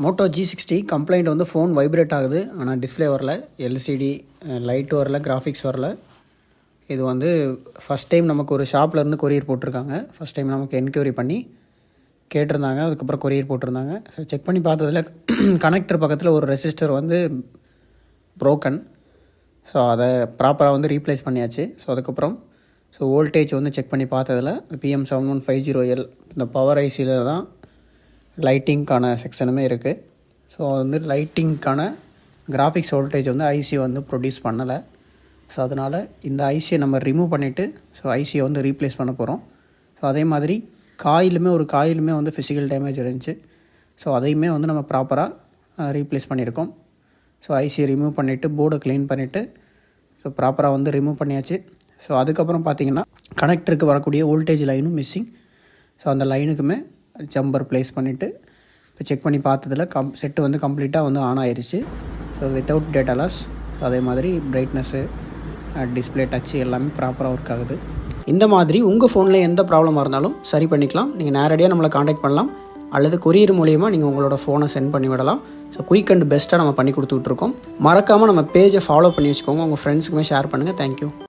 Moto G60 complaint வந்து phone vibrate ஆகுது. ஆனால் டிஸ்பிளே வரல, எல்சிடி லைட் வரல, கிராஃபிக்ஸ் வரல. இது வந்து ஃபஸ்ட் டைம் நமக்கு ஒரு ஷாப்லேருந்து கொரியர் போட்டிருக்காங்க. ஃபஸ்ட் டைம் நமக்கு என்கொயரி பண்ணி கேட்டிருந்தாங்க. அதுக்கப்புறம் கொரியர் போட்டிருந்தாங்க. ஸோ செக் பண்ணி பார்த்ததில் கனெக்டர் பக்கத்தில் ஒரு ரெசிஸ்டர் வந்து ப்ரோக்கன். ஸோ அதை ப்ராப்பராக வந்து ரீப்ளேஸ் பண்ணியாச்சு. ஸோ அதுக்கப்புறம் வோல்டேஜ் வந்து செக் பண்ணி பார்த்ததில் PM7150L இந்த பவர் ஐசியில் தான் லைட்டிங்க்கான செக்ஷனுமே இருக்குது. ஸோ வந்து லைட்டிங்க்கான கிராஃபிக்ஸ் வோல்டேஜ் வந்து ஐசி வந்து ப்ரொடியூஸ் பண்ணலை. ஸோ அதனால் இந்த ஐசியை நம்ம ரிமூவ் பண்ணிவிட்டு ஐசியை வந்து ரீப்ளேஸ் பண்ண போகிறோம். ஸோ அதே மாதிரி ஒரு காயிலுமே வந்து ஃபிசிக்கல் டேமேஜ் இருந்துச்சு. ஸோ அதையுமே வந்து நம்ம ப்ராப்பராக ரீப்ளேஸ் பண்ணியிருக்கோம். ஸோ ஐசியை ரிமூவ் பண்ணிவிட்டு போர்டை க்ளீன் பண்ணிவிட்டு ப்ராப்பராக வந்து ரிமூவ் பண்ணியாச்சு. ஸோ அதுக்கப்புறம் பார்த்திங்கன்னா கனெக்டருக்கு வரக்கூடிய வோல்டேஜ் லைனும் மிஸ்ஸிங். ஸோ அந்த லைனுக்குமே ஜம்பர் ப்ளேஸ் பண்ணிவிட்டு இப்போ செக் பண்ணி பார்த்ததில் செட்டு வந்து கம்ப்ளீட்டாக வந்து ஆன் ஆயிடுச்சு. So without data loss. So அதே மாதிரி பிரைட்னஸ்ஸு, டிஸ்பிளே டச்சு எல்லாமே ப்ராப்பராக ஒர்க் ஆகுது. இந்த மாதிரி உங்கள் ஃபோனில் எந்த ப்ராப்ளமாக இருந்தாலும் சரி பண்ணிக்கலாம். நீங்கள் நேரடியாக நம்மளை காண்டாக்ட் பண்ணலாம், அல்லது கொரியர் மூலிமா நீங்கள் உங்களோட ஃபோனை சென்ட் பண்ணி விடலாம். ஸோ குயிக் அண்ட் பெஸ்ட்டாக நம்ம பண்ணி கொடுத்துட்ருக்கோம். மறக்காமல் நம்ம பேஜை ஃபாலோ பண்ணி வச்சுக்கோங்க. உங்கள் ஃப்ரெண்ட்ஸுக்குமே ஷேர் பண்ணுங்கள். தேங்க்யூ.